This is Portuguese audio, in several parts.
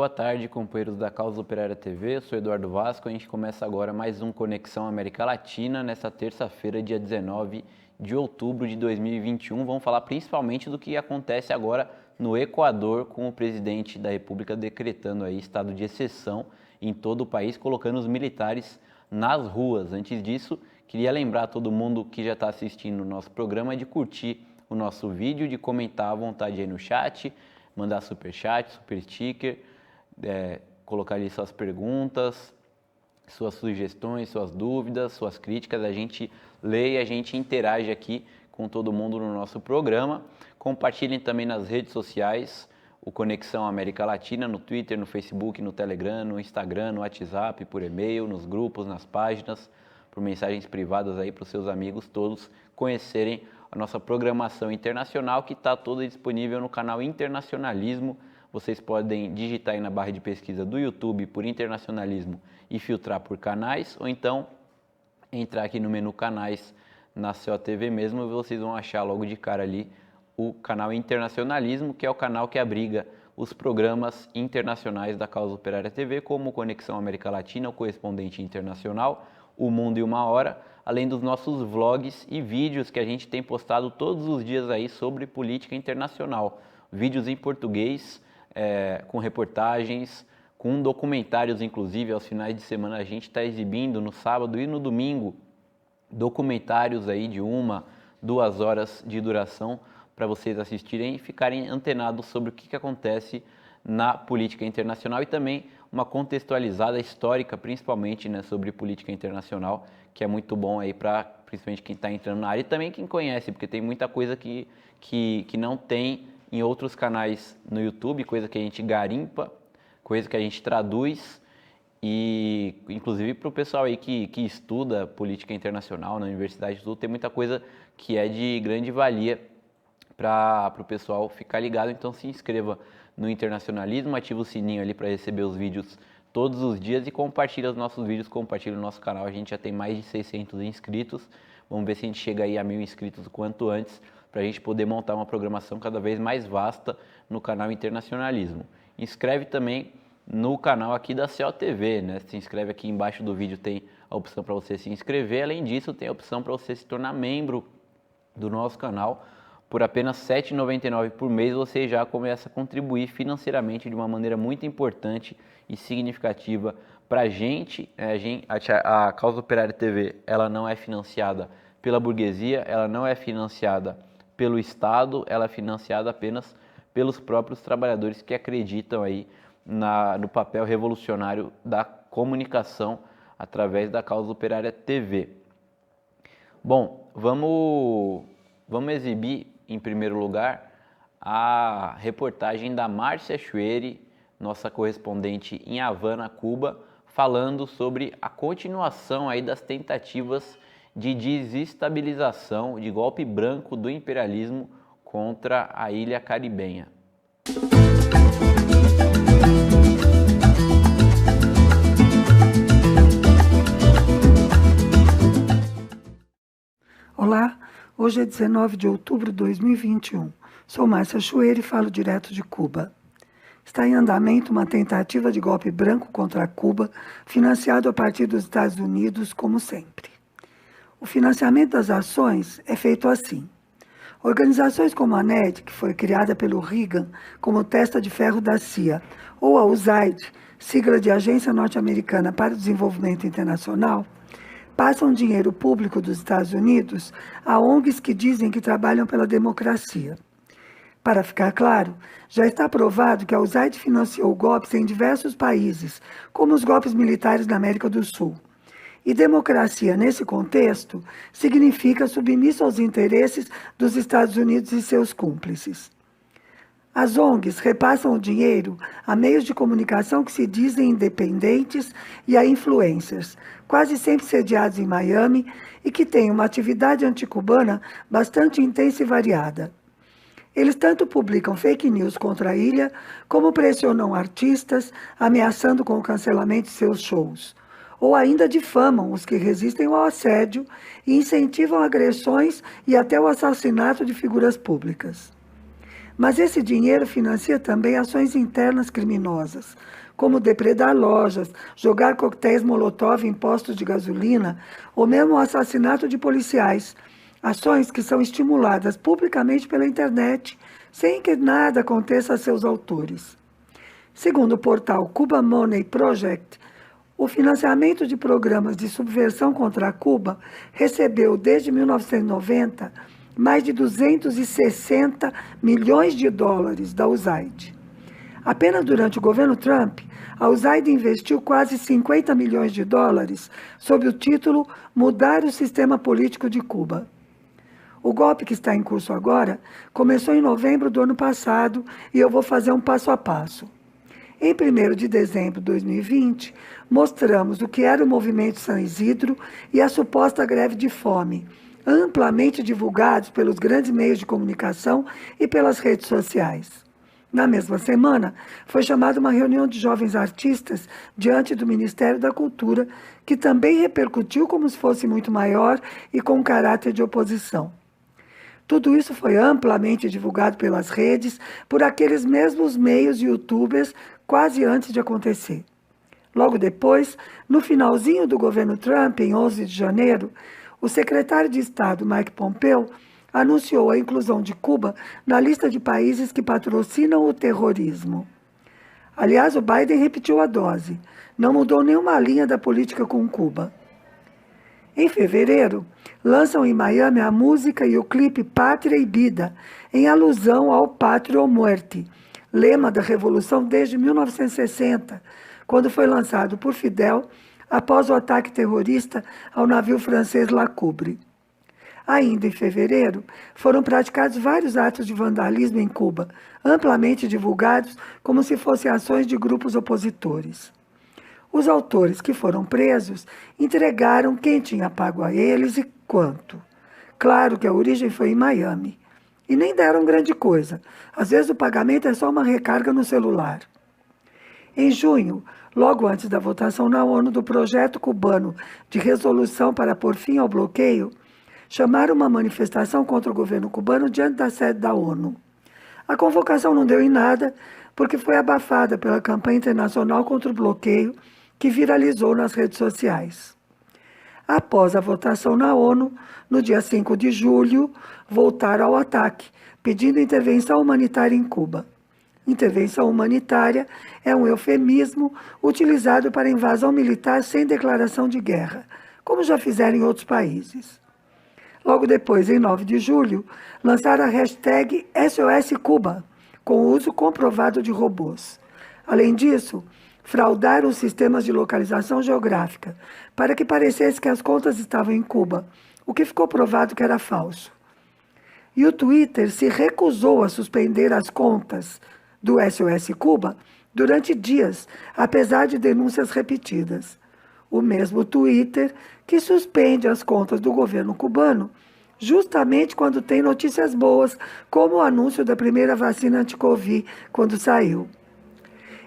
Boa tarde, companheiros da Causa Operária TV, eu sou Eduardo Vasco, a gente começa agora mais um Conexão América Latina, nesta terça-feira, dia 19 de outubro de 2021. Vamos falar principalmente do que acontece agora no Equador, com o presidente da República decretando aí estado de exceção em todo o país, colocando os militares nas ruas. Antes disso, queria lembrar a todo mundo que já está assistindo o nosso programa de curtir o nosso vídeo, de comentar à vontade aí no chat, mandar superchat, super sticker, colocar ali suas perguntas, suas sugestões, suas dúvidas, suas críticas. A gente lê e a gente interage aqui com todo mundo no nosso programa. Compartilhem também nas redes sociais o Conexão América Latina, no Twitter, no Facebook, no Telegram, no Instagram, no WhatsApp, por e-mail, nos grupos, nas páginas, por mensagens privadas aí para os seus amigos todos conhecerem a nossa programação internacional, que está toda disponível no canal Internacionalismo. Vocês podem digitar aí na barra de pesquisa do YouTube por Internacionalismo e filtrar por canais, ou então entrar aqui no menu canais na COTV mesmo, e vocês vão achar logo de cara ali o canal Internacionalismo, que é o canal que abriga os programas internacionais da Causa Operária TV, como Conexão América Latina, o Correspondente Internacional, O Mundo em Uma Hora, além dos nossos vlogs e vídeos que a gente tem postado todos os dias aí sobre política internacional. Vídeos em português, com reportagens, com documentários, inclusive aos finais de semana a gente está exibindo no sábado e no domingo documentários aí de 1-2 horas de duração para vocês assistirem e ficarem antenados sobre o que acontece na política internacional, e também uma contextualizada histórica, principalmente, né, sobre política internacional, que é muito bom aí para principalmente quem está entrando na área e também quem conhece, porque tem muita coisa que não tem em outros canais no YouTube, coisa que a gente garimpa, coisa que a gente traduz, e inclusive para o pessoal aí que estuda política internacional na universidade, tudo, tem muita coisa que é de grande valia para o pessoal ficar ligado. Então se inscreva no Internacionalismo, ativa o sininho ali para receber os vídeos todos os dias e compartilha os nossos vídeos, compartilha o nosso canal. A gente já tem mais de 600 inscritos, vamos ver se a gente chega aí a 1000 inscritos o quanto antes, para a gente poder montar uma programação cada vez mais vasta no canal Internacionalismo. Inscreve também no canal aqui da COTV, né? Se inscreve aqui embaixo do vídeo, tem a opção para você se inscrever. Além disso, tem a opção para você se tornar membro do nosso canal. Por apenas R$ 7,99 por mês, você já começa a contribuir financeiramente de uma maneira muito importante e significativa para a gente. A Causa Operária TV, ela não é financiada pela burguesia, ela não é financiada pelo Estado, ela é financiada apenas pelos próprios trabalhadores que acreditam aí no papel revolucionário da comunicação através da Causa Operária TV. Bom, vamos exibir em primeiro lugar a reportagem da Márcia Chueri, nossa correspondente em Havana, Cuba, falando sobre a continuação aí das tentativas de desestabilização, de golpe branco do imperialismo contra a ilha caribenha. Olá, hoje é 19 de outubro de 2021. Sou Márcia Chueri e falo direto de Cuba. Está em andamento uma tentativa de golpe branco contra Cuba, financiado a partir dos Estados Unidos, como sempre. O financiamento das ações é feito assim. Organizações como a NED, que foi criada pelo Reagan como testa de ferro da CIA, ou a USAID, sigla de Agência Norte-Americana para o Desenvolvimento Internacional, passam dinheiro público dos Estados Unidos a ONGs que dizem que trabalham pela democracia. Para ficar claro, já está provado que a USAID financiou golpes em diversos países, como os golpes militares na América do Sul. E democracia, nesse contexto, significa submisso aos interesses dos Estados Unidos e seus cúmplices. As ONGs repassam o dinheiro a meios de comunicação que se dizem independentes e a influencers, quase sempre sediados em Miami e que têm uma atividade anticubana bastante intensa e variada. Eles tanto publicam fake news contra a ilha, como pressionam artistas, ameaçando com o cancelamento de seus shows. Ou ainda difamam os que resistem ao assédio e incentivam agressões e até o assassinato de figuras públicas. Mas esse dinheiro financia também ações internas criminosas, como depredar lojas, jogar coquetéis Molotov em postos de gasolina ou mesmo o assassinato de policiais, ações que são estimuladas publicamente pela internet, sem que nada aconteça a seus autores. Segundo o portal Cuba Money Project, o financiamento de programas de subversão contra Cuba recebeu, desde 1990, mais de 260 milhões de dólares da USAID. Apenas durante o governo Trump, a USAID investiu quase 50 milhões de dólares sob o título Mudar o Sistema Político de Cuba. O golpe que está em curso agora começou em novembro do ano passado e eu vou fazer um passo a passo. Em 1º de dezembro de 2020, mostramos o que era o movimento San Isidro e a suposta greve de fome, amplamente divulgados pelos grandes meios de comunicação e pelas redes sociais. Na mesma semana, foi chamada uma reunião de jovens artistas diante do Ministério da Cultura, que também repercutiu como se fosse muito maior e com caráter de oposição. Tudo isso foi amplamente divulgado pelas redes, por aqueles mesmos meios youtubers, quase antes de acontecer. Logo depois, no finalzinho do governo Trump, em 11 de janeiro, o secretário de Estado, Mike Pompeo, anunciou a inclusão de Cuba na lista de países que patrocinam o terrorismo. Aliás, o Biden repetiu a dose, não mudou nenhuma linha da política com Cuba. Em fevereiro, lançam em Miami a música e o clipe Pátria y Vida, em alusão ao Pátria ou Muerte, lema da Revolução desde 1960, quando foi lançado por Fidel após o ataque terrorista ao navio francês La Coubre. Ainda em fevereiro, foram praticados vários atos de vandalismo em Cuba, amplamente divulgados como se fossem ações de grupos opositores. Os autores que foram presos entregaram quem tinha pago a eles e quanto. Claro que a origem foi em Miami. E nem deram grande coisa. Às vezes o pagamento é só uma recarga no celular. Em junho, logo antes da votação na ONU do projeto cubano de resolução para pôr fim ao bloqueio, chamaram uma manifestação contra o governo cubano diante da sede da ONU. A convocação não deu em nada, porque foi abafada pela campanha internacional contra o bloqueio, que viralizou nas redes sociais. Após a votação na ONU, no dia 5 de julho, voltaram ao ataque, pedindo intervenção humanitária em Cuba. Intervenção humanitária é um eufemismo utilizado para invasão militar sem declaração de guerra, como já fizeram em outros países. Logo depois, em 9 de julho, lançaram a hashtag SOS Cuba, com o uso comprovado de robôs. Além disso, fraudaram os sistemas de localização geográfica, para que parecesse que as contas estavam em Cuba, o que ficou provado que era falso. E o Twitter se recusou a suspender as contas do SOS Cuba durante dias, apesar de denúncias repetidas. O mesmo Twitter que suspende as contas do governo cubano, justamente quando tem notícias boas, como o anúncio da primeira vacina anti-Covid, quando saiu.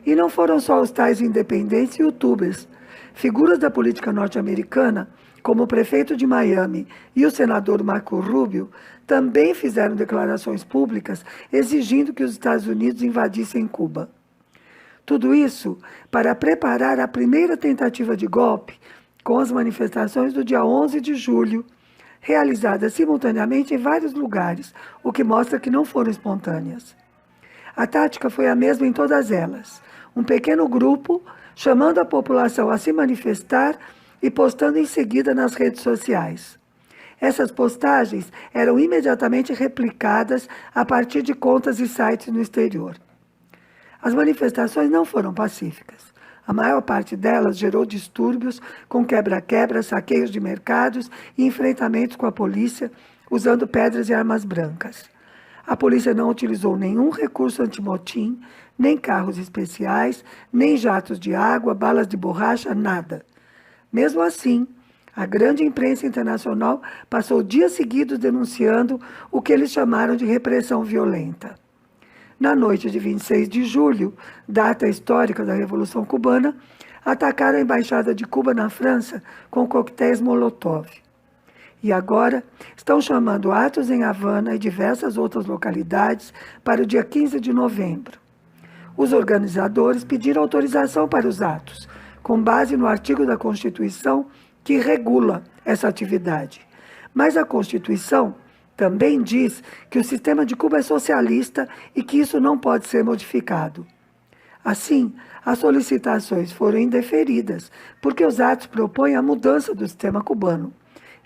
E não foram só os tais independentes e youtubers. Figuras da política norte-americana, como o prefeito de Miami e o senador Marco Rubio, também fizeram declarações públicas exigindo que os Estados Unidos invadissem Cuba. Tudo isso para preparar a primeira tentativa de golpe com as manifestações do dia 11 de julho, realizadas simultaneamente em vários lugares, o que mostra que não foram espontâneas. A tática foi a mesma em todas elas. Um pequeno grupo chamando a população a se manifestar e postando em seguida nas redes sociais. Essas postagens eram imediatamente replicadas a partir de contas e sites no exterior. As manifestações não foram pacíficas. A maior parte delas gerou distúrbios com quebra-quebra, saqueios de mercados e enfrentamentos com a polícia, usando pedras e armas brancas. A polícia não utilizou nenhum recurso antimotim, nem carros especiais, nem jatos de água, balas de borracha, nada. Mesmo assim, a grande imprensa internacional passou dias seguidos denunciando o que eles chamaram de repressão violenta. Na noite de 26 de julho, data histórica da Revolução Cubana, atacaram a Embaixada de Cuba na França com coquetéis Molotov. E agora estão chamando atos em Havana e diversas outras localidades para o dia 15 de novembro. Os organizadores pediram autorização para os atos, com base no artigo da Constituição que regula essa atividade. Mas a Constituição também diz que o sistema de Cuba é socialista e que isso não pode ser modificado. Assim, as solicitações foram indeferidas, porque os atos propõem a mudança do sistema cubano.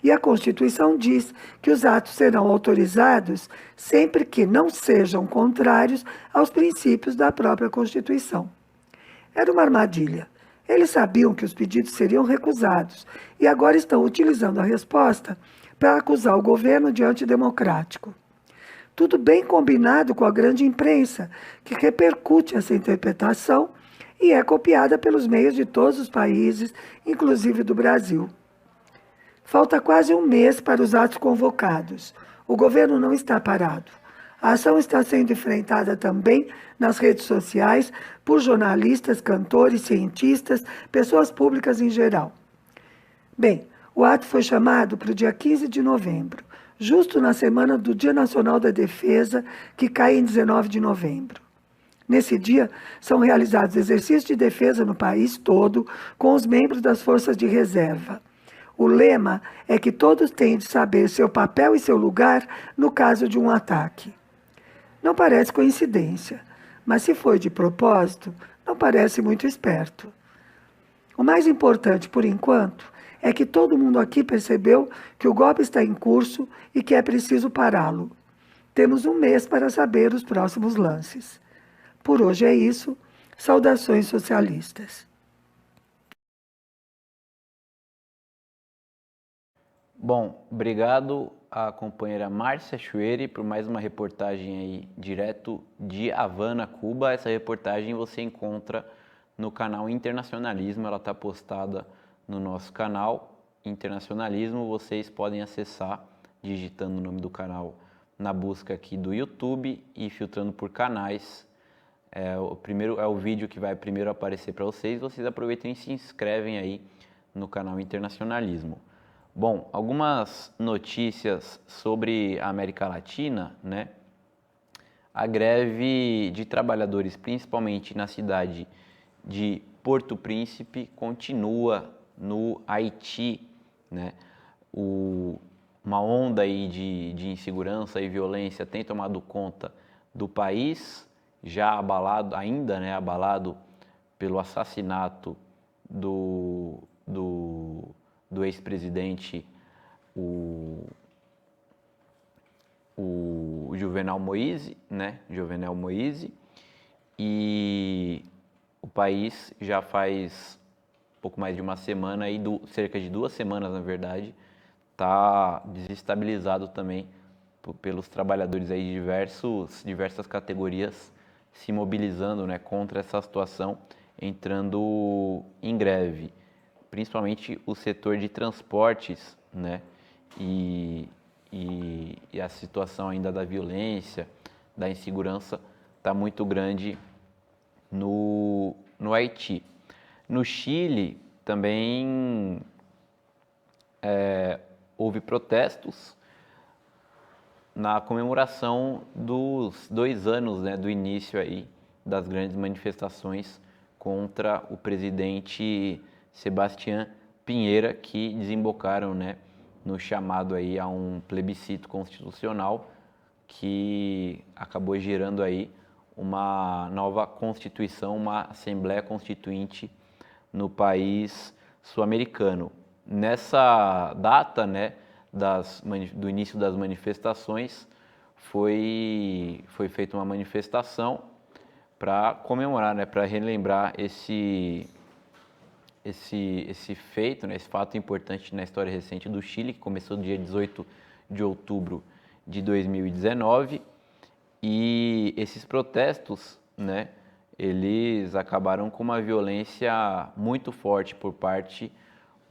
E a Constituição diz que os atos serão autorizados sempre que não sejam contrários aos princípios da própria Constituição. Era uma armadilha. Eles sabiam que os pedidos seriam recusados e agora estão utilizando a resposta para acusar o governo de antidemocrático. Tudo bem combinado com a grande imprensa, que repercute essa interpretação e é copiada pelos meios de todos os países, inclusive do Brasil. Falta quase um mês para os atos convocados. O governo não está parado. A ação está sendo enfrentada também nas redes sociais por jornalistas, cantores, cientistas, pessoas públicas em geral. Bem, o ato foi chamado para o dia 15 de novembro, justo na semana do Dia Nacional da Defesa, que cai em 19 de novembro. Nesse dia, são realizados exercícios de defesa no país todo com os membros das forças de reserva. O lema é que todos têm de saber seu papel e seu lugar no caso de um ataque. Não parece coincidência, mas se foi de propósito, não parece muito esperto. O mais importante, por enquanto, é que todo mundo aqui percebeu que o golpe está em curso e que é preciso pará-lo. Temos um mês para saber os próximos lances. Por hoje é isso. Saudações socialistas. Bom, obrigado à companheira Márcia Chueri por mais uma reportagem aí direto de Havana, Cuba. Essa reportagem você encontra no canal Internacionalismo, ela está postada no nosso canal Internacionalismo. Vocês podem acessar digitando o nome do canal na busca aqui do YouTube e filtrando por canais. O vídeo que vai primeiro aparecer para vocês. Vocês aproveitem e se inscrevem aí no canal Internacionalismo. Bom, algumas notícias sobre a América Latina, né? A greve de trabalhadores, principalmente na cidade de Porto Príncipe, continua no Haiti, né? Uma onda aí de insegurança e violência tem tomado conta do país, já abalado, ainda, né, abalado pelo assassinato do ex-presidente, o Jovenel Moïse, né? Jovenel Moïse, e o país já faz pouco mais de uma semana, aí, cerca de 2 semanas, na verdade, está desestabilizado também pelos trabalhadores aí de diversas categorias se mobilizando, né, contra essa situação, entrando em greve. Principalmente o setor de transportes, né? E a situação ainda da violência, da insegurança, está muito grande no Haiti. No Chile também houve protestos na comemoração dos 2 anos, né, do início aí das grandes manifestações contra o presidente Sebastián Piñera, que desembocaram, né, no chamado aí a um plebiscito constitucional que acabou gerando aí uma nova constituição, uma Assembleia Constituinte no país sul-americano. Nessa data, né, do início das manifestações, foi feita uma manifestação para comemorar, né, para relembrar esse feito, né, esse fato importante na história recente do Chile, que começou no dia 18 de outubro de 2019, e esses protestos, né, eles acabaram com uma violência muito forte por parte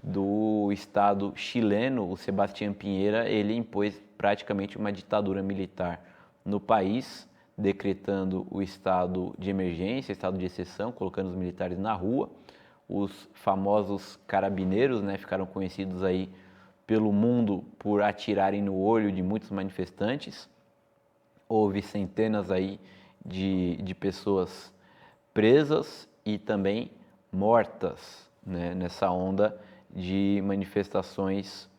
do Estado chileno. O Sebastián Piñera, ele impôs praticamente uma ditadura militar no país, decretando o estado de emergência, estado de exceção, colocando os militares na rua. Os famosos carabineiros, né, ficaram conhecidos aí pelo mundo por atirarem no olho de muitos manifestantes. Houve centenas aí de pessoas presas e também mortas, né, nessa onda de manifestações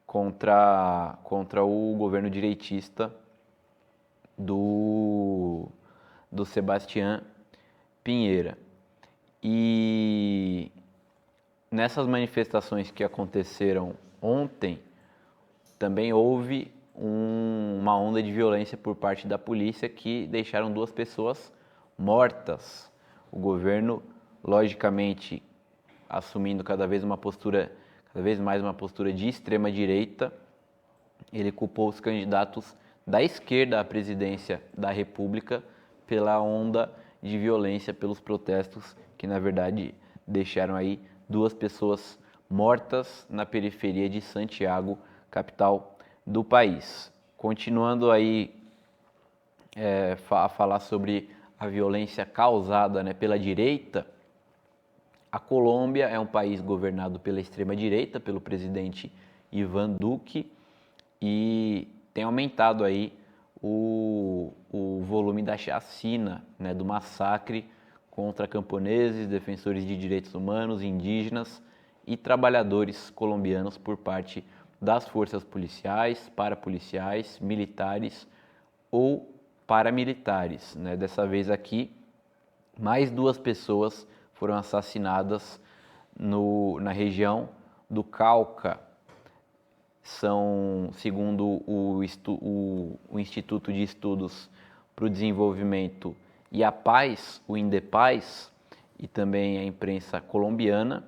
contra o governo direitista do Sebastián Pinheira. E nessas manifestações que aconteceram ontem, também houve uma onda de violência por parte da polícia que deixaram 2 pessoas mortas. O governo, logicamente, assumindo cada vez mais uma postura de extrema direita, ele culpou os candidatos da esquerda à presidência da República pela onda de violência, pelos protestos que na verdade deixaram aí 2 pessoas mortas na periferia de Santiago, capital do país. Continuando aí a falar sobre a violência causada, né, pela direita, a Colômbia é um país governado pela extrema-direita, pelo presidente Iván Duque, e tem aumentado aí o volume da chacina, né, do massacre contra camponeses, defensores de direitos humanos, indígenas e trabalhadores colombianos por parte das forças policiais, parapoliciais, militares ou paramilitares, né? Dessa vez aqui, mais 2 pessoas foram assassinadas na região do Cauca. São, segundo o Instituto de Estudos para o Desenvolvimento e a Paz, o INDEPAZ, e também a imprensa colombiana,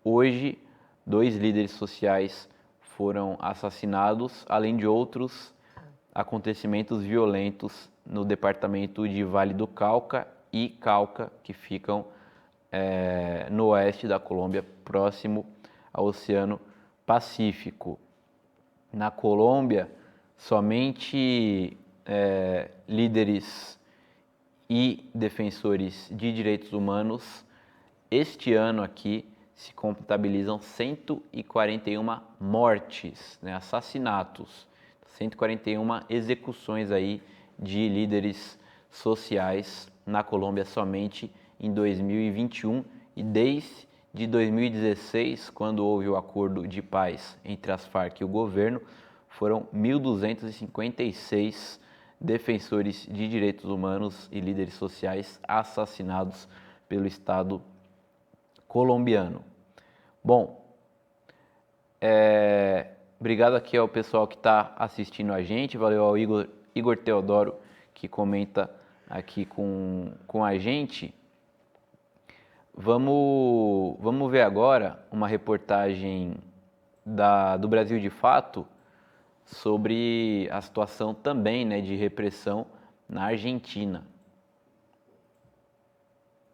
hoje 2 líderes sociais foram assassinados, além de outros acontecimentos violentos no departamento de Vale do Cauca e Cauca, que ficam no oeste da Colômbia, próximo ao Oceano Pacífico. Na Colômbia, somente líderes e defensores de direitos humanos, este ano aqui, se contabilizam 141 mortes, né, assassinatos, 141 execuções aí de líderes sociais na Colômbia somente em 2021, e desde 2016, quando houve o acordo de paz entre as Farc e o governo, foram 1.256 defensores de direitos humanos e líderes sociais assassinados pelo Estado colombiano. Bom, obrigado aqui ao pessoal que está assistindo a gente, valeu ao Igor Teodoro que comenta aqui com a gente. Vamos ver agora uma reportagem do Brasil de Fato sobre a situação também, né, de repressão na Argentina.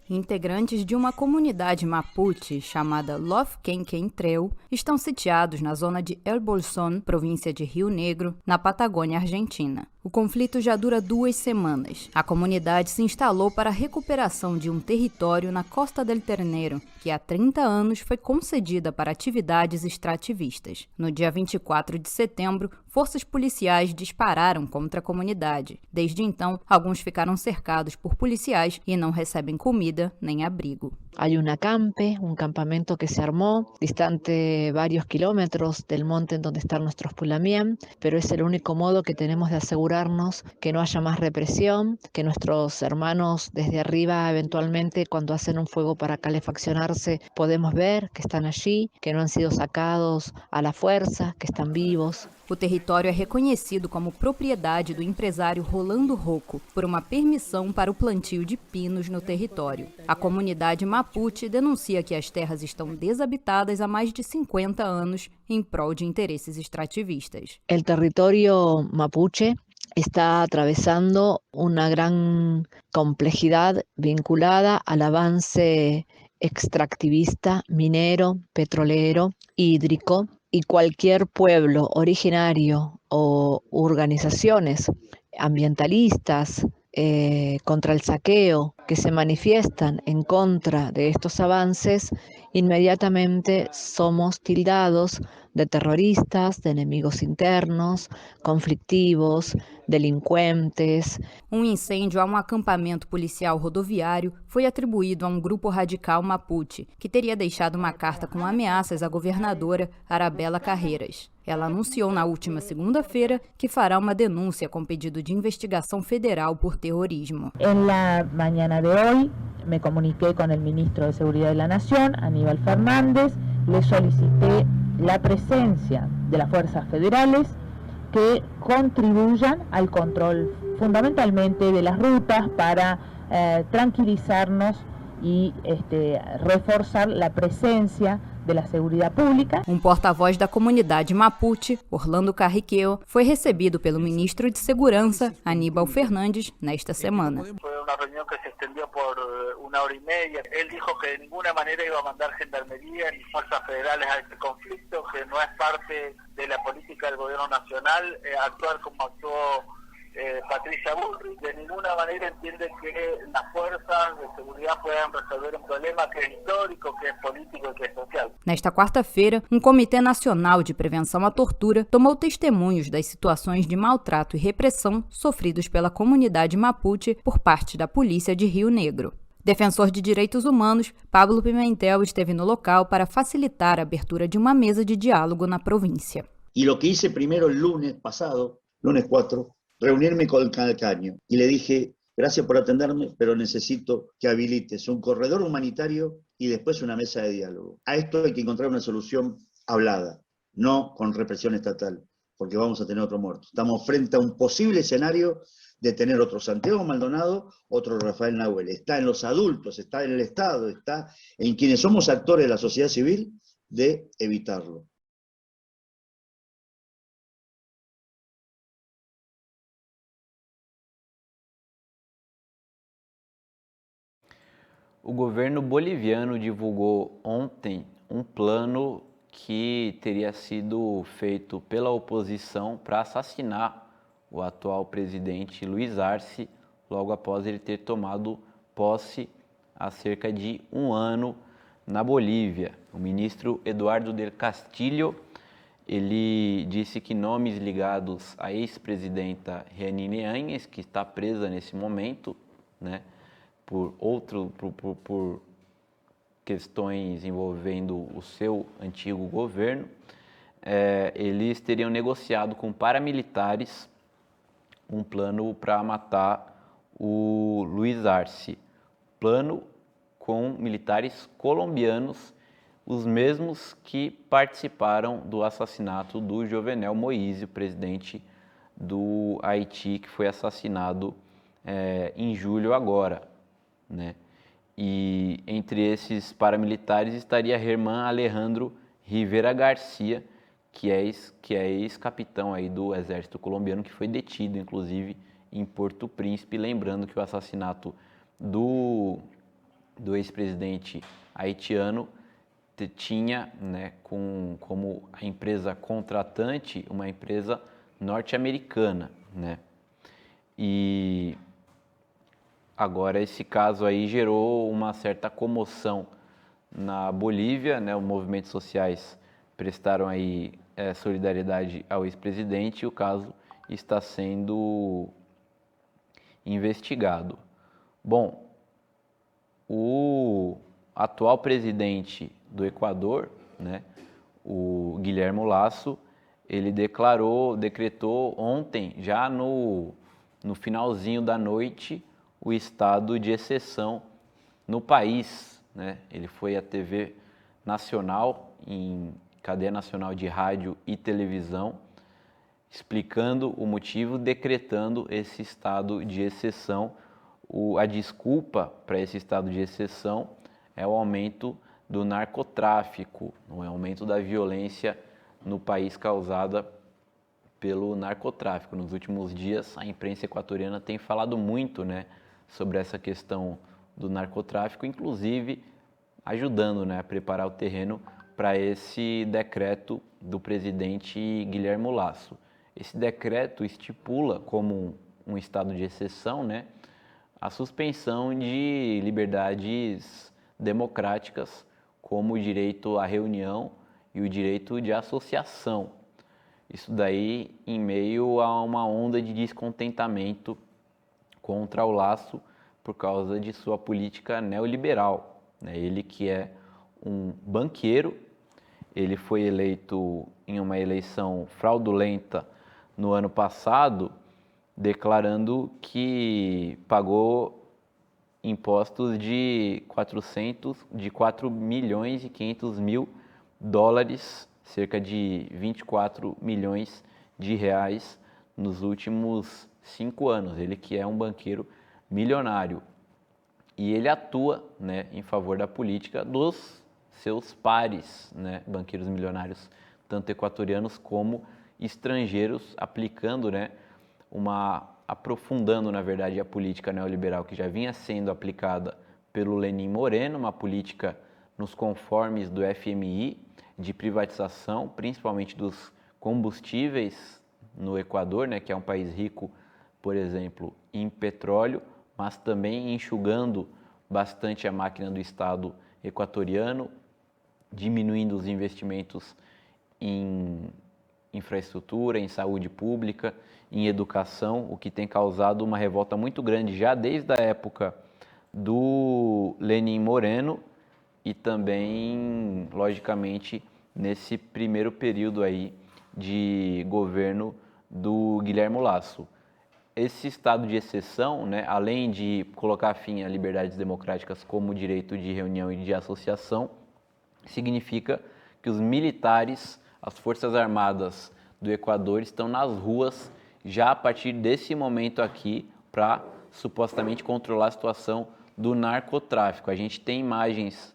Integrantes de uma comunidade mapuche chamada Lofquenquentreu estão sitiados na zona de El Bolsón, província de Rio Negro, na Patagônia Argentina. O conflito já dura 2 semanas. A comunidade se instalou para a recuperação de um território na Costa del Ternero, que há 30 anos foi concedida para atividades extrativistas. No dia 24 de setembro, forças policiais dispararam contra a comunidade. Desde então, alguns ficaram cercados por policiais e não recebem comida nem abrigo. Hay un acampe, un campamento que se armó distante varios kilómetros del monte en donde está nuestro Espulamién, pero es el único modo que tenemos de asegurarnos que no haya más represión, que nuestros hermanos desde arriba eventualmente cuando hacen un fuego para calefaccionarse podemos ver que están allí, que no han sido sacados a la fuerza, que están vivos. O território é reconhecido como propriedade do empresário Rolando Rocco por uma permissão para o plantio de pinos no território. A comunidade mapuche denuncia que as terras estão desabitadas há mais de 50 anos em prol de interesses extrativistas. El territorio mapuche está atravesando una gran complejidad vinculada al avance extractivista, minero, petrolero, hídrico, y cualquier pueblo originario o organizaciones ambientalistas contra el saqueo que se manifiestan en contra de estos avances, inmediatamente somos tildados de terroristas, de enemigos internos, conflictivos, delincuentes. Incêndio a um acampamento policial rodoviário foi atribuído a um grupo radical mapuche, que teria deixado uma carta com ameaças à governadora Arabella Carreiras. Ela anunciou na última segunda-feira que fará uma denúncia com pedido de investigação federal por terrorismo. En la mañana de hoy me comuniqué con el ministro de Seguridad de la Nación, Aníbal Fernández, le solicité la presencia de las fuerzas federales que contribuyan al control fundamentalmente de las rutas para tranquilizarnos y reforzar la presencia de la seguridad pública. Porta-voz da comunidade mapuche, Orlando Carriqueo, foi recebido pelo ministro de Segurança, Aníbal Fernandes, nesta semana. Foi uma reunião que se estendeu por 1h30. Ele disse que de nenhuma maneira ia mandar gendarmeria ni fuerzas federales a este conflicto, que não é parte da política do governo nacional actuar como actuou Patricia Bullrich. De ninguna manera entiende que las fuerzas de seguridad puedan resolver un problema que es histórico, que es político y que es social. Nesta quarta-feira, Comitê Nacional de Prevenção à Tortura tomou testemunhos das situações de maltrato e repressão sofridos pela comunidade mapuche por parte da polícia de Rio Negro. Defensor de direitos humanos, Pablo Pimentel esteve no local para facilitar a abertura de uma mesa de diálogo na província. Y lo que hice primero el lunes pasado, lunes 4, reunirme con el Calcaño y le dije, gracias por atenderme, pero necesito que habilites un corredor humanitario y después una mesa de diálogo. A esto hay que encontrar una solución hablada, no con represión estatal, porque vamos a tener otro muerto. Estamos frente a un posible escenario de tener otro Santiago Maldonado, otro Rafael Nahuel. Está en los adultos, está en el Estado, está en quienes somos actores de la sociedad civil de evitarlo. O governo boliviano divulgou ontem um plano que teria sido feito pela oposição para assassinar o atual presidente Luiz Arce, logo após ele ter tomado posse há cerca de um ano na Bolívia. O ministro Eduardo del Castillo, ele disse que nomes ligados à ex-presidenta Jeanine Áñez, que está presa nesse momento, né, por questões envolvendo o seu antigo governo, eles teriam negociado com paramilitares um plano para matar o Luiz Arce. Plano com militares colombianos, os mesmos que participaram do assassinato do Jovenel Moïse, o presidente do Haiti, que foi assassinado em julho agora, né? E entre esses paramilitares estaria Germán Alejandro Rivera Garcia, que é ex-capitão aí do exército colombiano, que foi detido, inclusive, em Porto Príncipe. Lembrando que o assassinato do ex-presidente haitiano tinha, né, como a empresa contratante uma empresa norte-americana, né? E agora esse caso aí gerou uma certa comoção na Bolívia, né? Os movimentos sociais prestaram aí solidariedade ao ex-presidente e o caso está sendo investigado. Bom, o atual presidente do Equador, né, o Guilherme Lasso, ele decretou ontem, já no finalzinho da noite, o estado de exceção no país, né? Ele foi à TV nacional, em cadeia nacional de rádio e televisão, explicando o motivo, decretando esse estado de exceção. A desculpa para esse estado de exceção é o aumento do narcotráfico, o aumento da violência no país causada pelo narcotráfico. Nos últimos dias, a imprensa equatoriana tem falado muito, né, sobre essa questão do narcotráfico, inclusive ajudando, né, a preparar o terreno para esse decreto do presidente Guilherme Lasso. Esse decreto estipula como um estado de exceção, né, a suspensão de liberdades democráticas, como o direito à reunião e o direito de associação. Isso daí em meio a uma onda de descontentamento contra o Lasso por causa de sua política neoliberal, né? Ele que é um banqueiro, ele foi eleito em uma eleição fraudulenta no ano passado, declarando que pagou impostos de 4 milhões e 500 mil dólares, cerca de 24 milhões de reais nos últimos 5 anos. Ele que é um banqueiro milionário. E ele atua, né, em favor da política dos seus pares, né, banqueiros milionários, tanto equatorianos como estrangeiros, aplicando, né, aprofundando, na verdade, a política neoliberal que já vinha sendo aplicada pelo Lenín Moreno, uma política nos conformes do FMI, de privatização, principalmente dos combustíveis no Equador, né, que é um país rico, por exemplo, em petróleo, mas também enxugando bastante a máquina do Estado equatoriano, diminuindo os investimentos em infraestrutura, em saúde pública, em educação, o que tem causado uma revolta muito grande já desde a época do Lenín Moreno e também, logicamente, nesse primeiro período aí de governo do Guilherme Lasso. Esse estado de exceção, né, além de colocar fim a liberdades democráticas como o direito de reunião e de associação, significa que os militares, as Forças Armadas do Equador estão nas ruas já a partir desse momento aqui para supostamente controlar a situação do narcotráfico. A gente tem imagens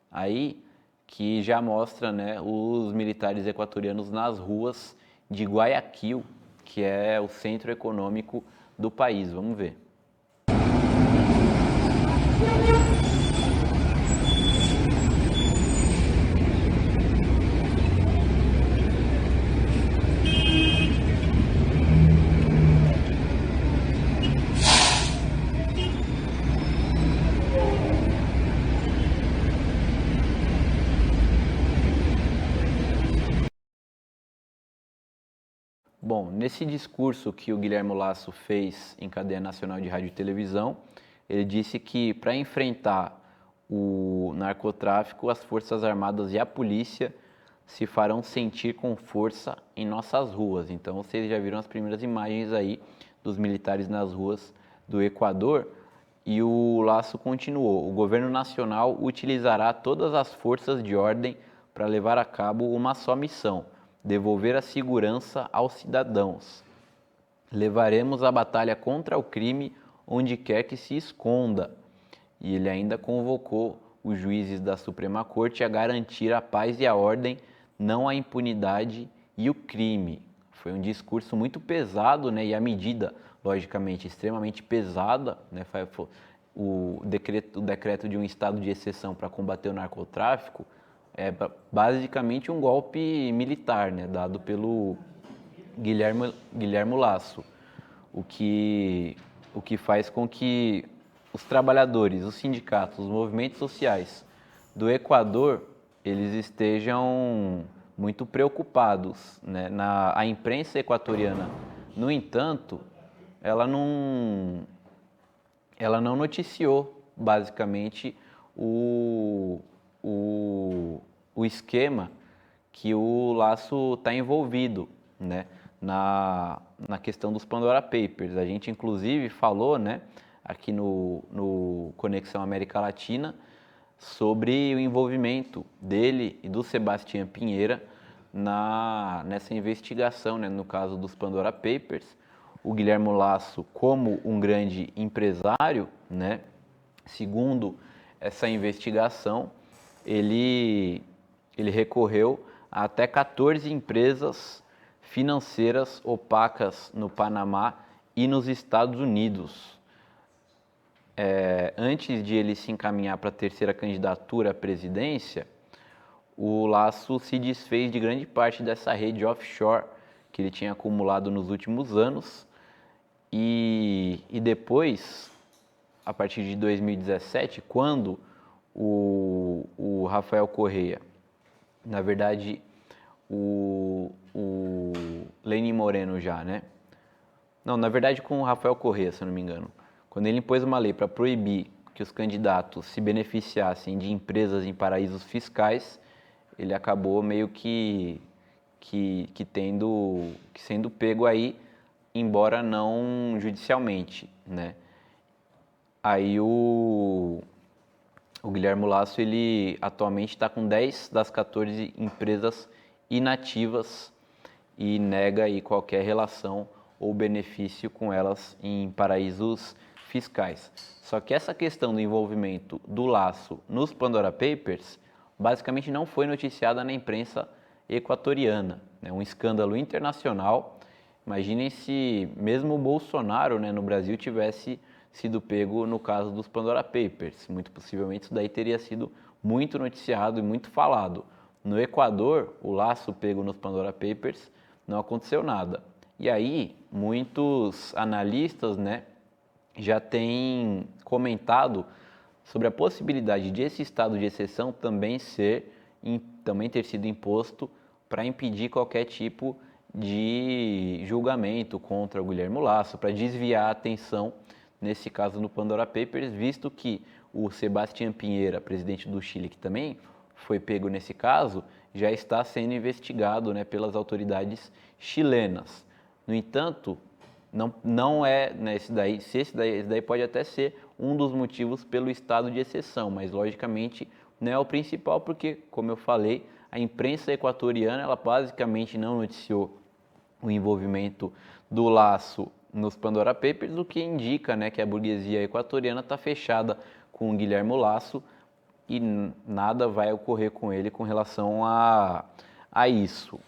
aí que já mostra, né, os militares equatorianos nas ruas de Guayaquil, que é o centro econômico do país. Vamos ver. Bom, nesse discurso que o Guilherme Lasso fez em cadeia nacional de rádio e televisão, ele disse que para enfrentar o narcotráfico, as Forças Armadas e a polícia se farão sentir com força em nossas ruas. Então vocês já viram as primeiras imagens aí dos militares nas ruas do Equador e o Lasso continuou. O governo nacional utilizará todas as forças de ordem para levar a cabo uma só missão: devolver a segurança aos cidadãos. Levaremos a batalha contra o crime onde quer que se esconda. E ele ainda convocou os juízes da Suprema Corte a garantir a paz e a ordem, não a impunidade e o crime. Foi um discurso muito pesado, né? E a medida, logicamente, extremamente pesada, né? O decreto de um estado de exceção para combater o narcotráfico é basicamente um golpe militar, né, dado pelo Guilherme Lasso, o que faz com que os trabalhadores, os sindicatos, os movimentos sociais do Equador, eles estejam muito preocupados, né? A imprensa equatoriana, no entanto, ela não noticiou basicamente o esquema que o Lasso está envolvido, né, na questão dos Pandora Papers. A gente inclusive falou, né, aqui no Conexão América Latina sobre o envolvimento dele e do Sebastián Pinheira nessa investigação, né, no caso dos Pandora Papers. O Guilherme Lasso, como um grande empresário, né, segundo essa investigação, ele recorreu a até 14 empresas financeiras opacas no Panamá e nos Estados Unidos. Antes de ele se encaminhar para a terceira candidatura à presidência, o Lasso se desfez de grande parte dessa rede offshore que ele tinha acumulado nos últimos anos e depois, a partir de 2017, quando o Rafael Correa, na verdade, o Lenin Moreno já, né? Não, na verdade com o Rafael Correa, se eu não me engano. Quando ele impôs uma lei para proibir que os candidatos se beneficiassem de empresas em paraísos fiscais, ele acabou meio que sendo pego aí, embora não judicialmente, né? Aí o Guilherme Lasso, ele atualmente está com 10 das 14 empresas inativas e nega aí qualquer relação ou benefício com elas em paraísos fiscais. Só que essa questão do envolvimento do Lasso nos Pandora Papers basicamente não foi noticiada na imprensa equatoriana. É um escândalo internacional. Imaginem se mesmo o Bolsonaro, né, no Brasil tivesse sido pego no caso dos Pandora Papers. Muito possivelmente isso daí teria sido muito noticiado e muito falado. No Equador, o Lasso pego nos Pandora Papers, não aconteceu nada. E aí, muitos analistas, né, já têm comentado sobre a possibilidade de esse estado de exceção também ter sido imposto para impedir qualquer tipo de julgamento contra o Guilherme Lasso, para desviar a atenção, nesse caso no Pandora Papers, visto que o Sebastián Piñera, presidente do Chile, que também foi pego nesse caso, já está sendo investigado, né, pelas autoridades chilenas. No entanto, não é, né, esse daí pode até ser um dos motivos pelo estado de exceção, mas logicamente não é o principal, porque, como eu falei, a imprensa equatoriana ela basicamente não noticiou o envolvimento do Lasso nos Pandora Papers, o que indica, né, que a burguesia equatoriana está fechada com o Guilherme Lasso e nada vai ocorrer com ele com relação a isso.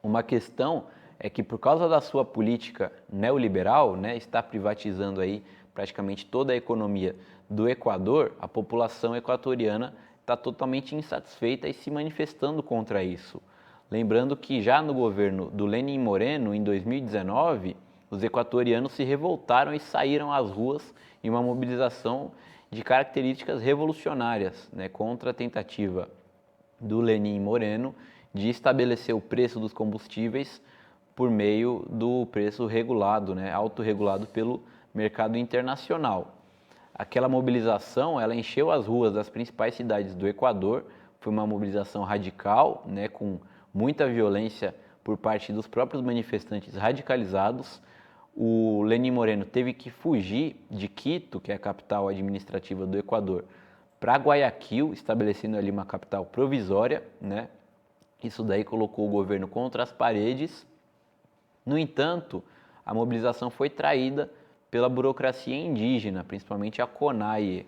Uma questão é que por causa da sua política neoliberal, né, está privatizando aí praticamente toda a economia do Equador, a população equatoriana está totalmente insatisfeita e se manifestando contra isso. Lembrando que já no governo do Lenin Moreno, em 2019, os equatorianos se revoltaram e saíram às ruas em uma mobilização de características revolucionárias, né, contra a tentativa do Lenin Moreno de estabelecer o preço dos combustíveis por meio do preço regulado, né, autorregulado pelo mercado internacional. Aquela mobilização, ela encheu as ruas das principais cidades do Equador, foi uma mobilização radical, né, com muita violência por parte dos próprios manifestantes radicalizados. O Lenin Moreno teve que fugir de Quito, que é a capital administrativa do Equador, para Guayaquil, estabelecendo ali uma capital provisória, né? Isso daí colocou o governo contra as paredes. No entanto, a mobilização foi traída pela burocracia indígena, principalmente a CONAIE.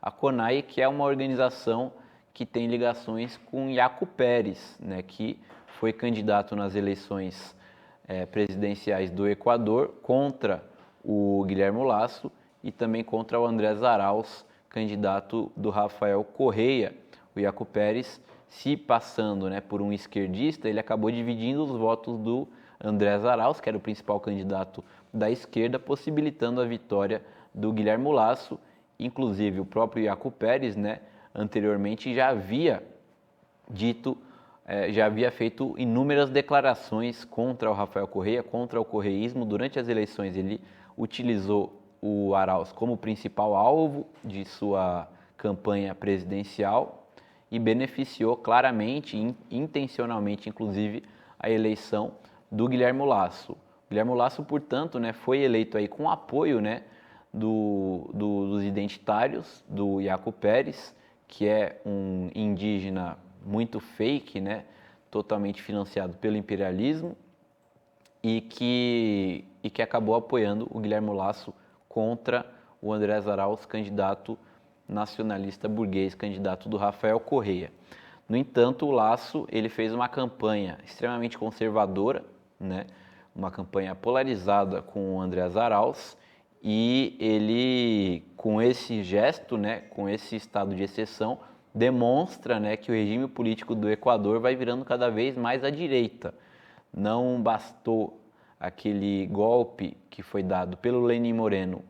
A CONAIE, que é uma organização que tem ligações com Yacu Pérez, né, que foi candidato nas eleições presidenciais do Equador contra o Guilherme Lasso e também contra o Andrés Arauz, candidato do Rafael Correa. O Yacu Pérez, se passando, né, por um esquerdista, ele acabou dividindo os votos do Andrés Arauz, que era o principal candidato da esquerda, possibilitando a vitória do Guilherme Lasso. Inclusive, o próprio Yacu Pérez, né, anteriormente já havia feito inúmeras declarações contra o Rafael Correa, contra o correísmo. Durante as eleições, ele utilizou o Arauz como principal alvo de sua campanha presidencial e beneficiou claramente, intencionalmente, inclusive, a eleição do Guilherme Lasso. Guilherme Lasso, portanto, né, foi eleito aí com apoio, né, dos identitários do Yacu Pérez, que é um indígena muito fake, né, totalmente financiado pelo imperialismo e que acabou apoiando o Guilherme Lasso contra o Andrés Arauz, candidato nacionalista burguês, candidato do Rafael Correa. No entanto, o Lasso ele fez uma campanha extremamente conservadora, né, uma campanha polarizada com o Andrés Arauz, e ele, com esse gesto, né, com esse estado de exceção, demonstra, né, que o regime político do Equador vai virando cada vez mais à direita. Não bastou aquele golpe que foi dado pelo Lenin Moreno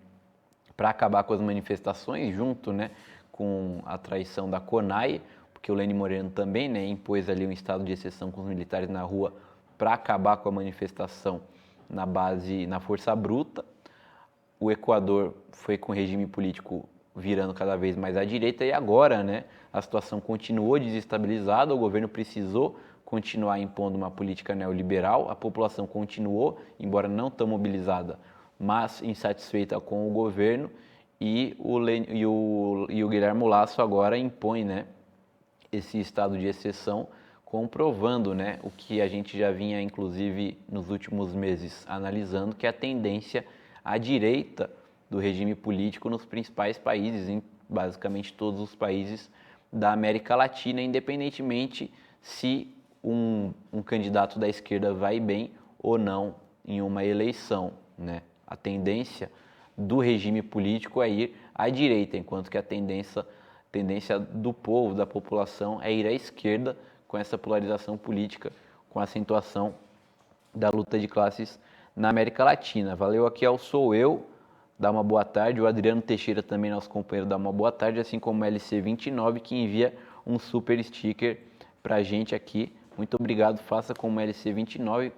para acabar com as manifestações, junto, né, com a traição da CONAIE, porque o Lenín Moreno também, né, impôs ali um estado de exceção com os militares na rua para acabar com a manifestação na força bruta. O Equador foi com o regime político virando cada vez mais à direita e agora, né, a situação continuou desestabilizada, o governo precisou continuar impondo uma política neoliberal, a população continuou, embora não tão mobilizada, mas insatisfeita com o governo, e o Guilherme Lasso agora impõe, né, esse estado de exceção, comprovando, né, o que a gente já vinha, inclusive, nos últimos meses analisando, que é a tendência à direita do regime político nos principais países, em basicamente todos os países da América Latina, independentemente se um candidato da esquerda vai bem ou não em uma eleição, né? A tendência do regime político é ir à direita, enquanto que a tendência do povo, da população, é ir à esquerda, com essa polarização política, com a acentuação da luta de classes na América Latina. Valeu aqui ao Sou Eu, dá uma boa tarde, o Adriano Teixeira também, nosso companheiro, dá uma boa tarde, assim como o LC29, que envia um super sticker pra gente aqui. Muito obrigado, faça como o LC29,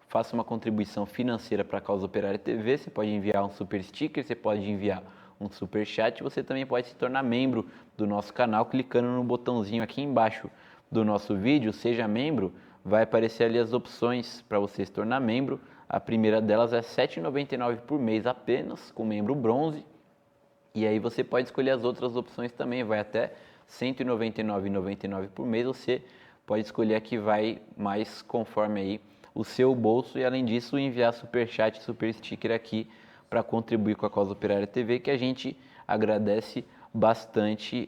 faça uma contribuição financeira para a Causa Operária TV, você pode enviar um super sticker, você pode enviar um super chat, você também pode se tornar membro do nosso canal clicando no botãozinho aqui embaixo do nosso vídeo, seja membro, vai aparecer ali as opções para você se tornar membro. A primeira delas é R$ 7,99 por mês apenas, com membro bronze. E aí você pode escolher as outras opções também, vai até R$ 199,99 por mês. Você pode escolher a que vai mais conforme aí o seu bolso. E além disso, enviar superchat, super sticker aqui para contribuir com a Causa Operária TV, que a gente agradece bastante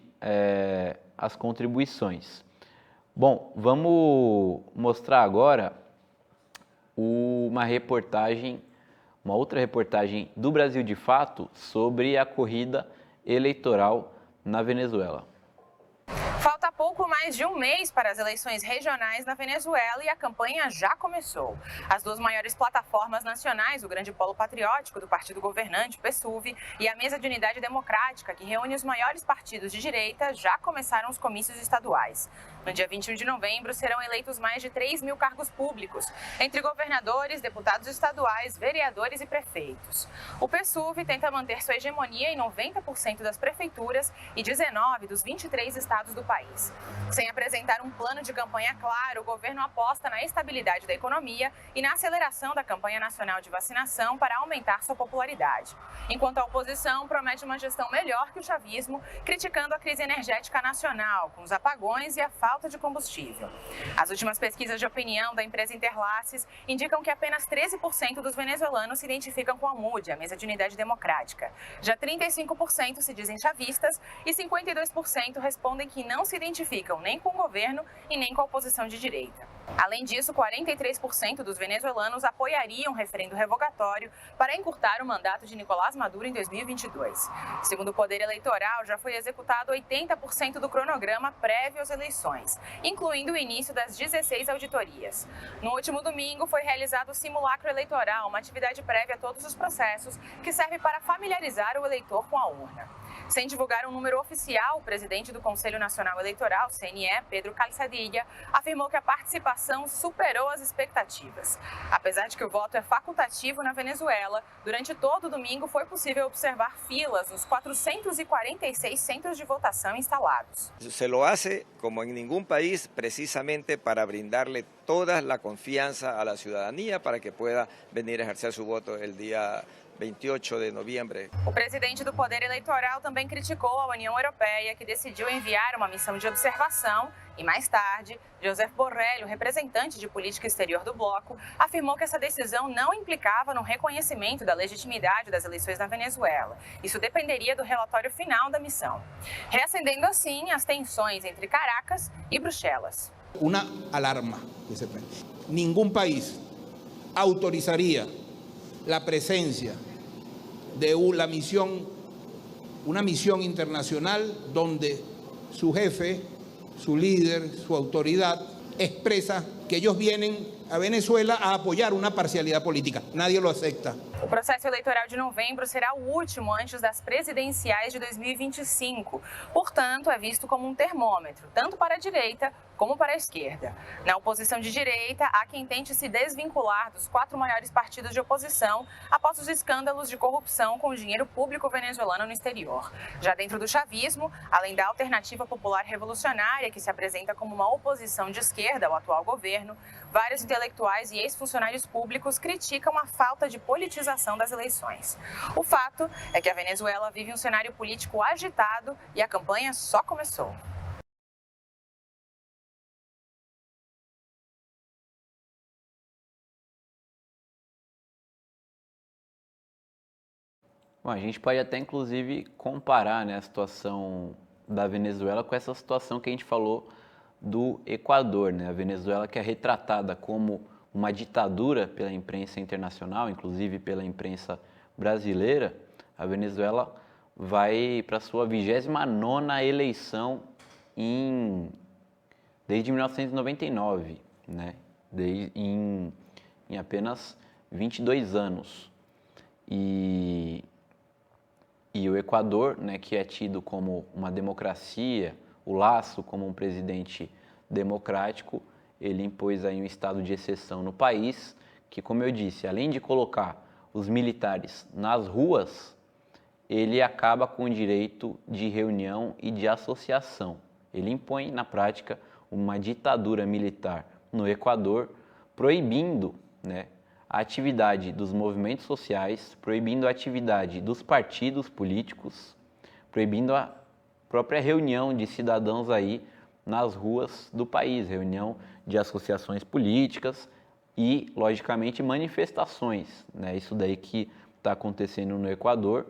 as contribuições. Bom, vamos mostrar agora uma outra reportagem do Brasil de Fato sobre a corrida eleitoral na Venezuela. Falta pouco mais de um mês para as eleições regionais na Venezuela e a campanha já começou. As duas maiores plataformas nacionais, o Grande Polo Patriótico do partido governante, o PSUV, e a Mesa de Unidade Democrática, que reúne os maiores partidos de direita, já começaram os comícios estaduais. No dia 21 de novembro, serão eleitos mais de 3 mil cargos públicos, entre governadores, deputados estaduais, vereadores e prefeitos. O PSUV tenta manter sua hegemonia em 90% das prefeituras e 19 dos 23 estados do país. Sem apresentar um plano de campanha claro, o governo aposta na estabilidade da economia e na aceleração da campanha nacional de vacinação para aumentar sua popularidade. Enquanto a oposição promete uma gestão melhor que o chavismo, criticando a crise energética nacional, com os apagões e a falta de combustível. As últimas pesquisas de opinião da empresa Interlaces indicam que apenas 13% dos venezuelanos se identificam com a MUD, a Mesa de Unidade Democrática. Já 35% se dizem chavistas e 52% respondem que não se identificam nem com o governo e nem com a oposição de direita. Além disso, 43% dos venezuelanos apoiariam um referendo revogatório para encurtar o mandato de Nicolás Maduro em 2022. Segundo o Poder Eleitoral, já foi executado 80% do cronograma prévio às eleições, incluindo o início das 16 auditorias. No último domingo, foi realizado o simulacro eleitoral, uma atividade prévia a todos os processos que serve para familiarizar o eleitor com a urna. Sem divulgar um número oficial, o presidente do Conselho Nacional Eleitoral, CNE, Pedro Calzadilla, afirmou que a participação superou as expectativas. Apesar de que o voto é facultativo na Venezuela, durante todo o domingo foi possível observar filas nos 446 centros de votação instalados. Se lo hace, como en ningún país, precisamente para brindarle toda la confianza a la ciudadanía para que pueda venir a ejercer su voto el día 28 de novembro. O presidente do Poder Eleitoral também criticou a União Europeia, que decidiu enviar uma missão de observação e, mais tarde, Josep Borrell, o representante de política exterior do bloco, afirmou que essa decisão não implicava no reconhecimento da legitimidade das eleições na Venezuela. Isso dependeria do relatório final da missão, reacendendo assim as tensões entre Caracas e Bruxelas. Una alarma que se prende. Ningún país autorizaría la presencia de una misión internacional donde su jefe, su líder, su autoridad expresa que ellos vienen a Venezuela a apoyar una parcialidad política. Nadie lo acepta. O processo eleitoral de novembro será o último antes das presidenciais de 2025. Portanto, é visto como um termômetro, tanto para a direita como para a esquerda. Na oposição de direita, há quem tente se desvincular dos 4 maiores partidos de oposição após os escândalos de corrupção com o dinheiro público venezuelano no exterior. Já dentro do chavismo, além da Alternativa Popular Revolucionária, que se apresenta como uma oposição de esquerda ao atual governo, vários intelectuais e ex-funcionários públicos criticam a falta de politização das eleições. O fato é que a Venezuela vive um cenário político agitado e a campanha só começou. Bom, a gente pode até, inclusive, comparar, né, a situação da Venezuela com essa situação que a gente falou do Equador, né? A Venezuela, que é retratada como uma ditadura pela imprensa internacional, inclusive pela imprensa brasileira, a Venezuela vai para a sua 29ª eleição desde 1999, né? Em apenas 22 anos. E o Equador, né, que é tido como uma democracia, o Lasso como um presidente democrático, ele impôs aí um estado de exceção no país, que, como eu disse, além de colocar os militares nas ruas, ele acaba com o direito de reunião e de associação. Ele impõe, na prática, uma ditadura militar no Equador, proibindo, né, a atividade dos movimentos sociais, proibindo a atividade dos partidos políticos, proibindo a própria reunião de cidadãos aí nas ruas do país, reunião de associações políticas e, logicamente, manifestações, né? Isso daí que está acontecendo no Equador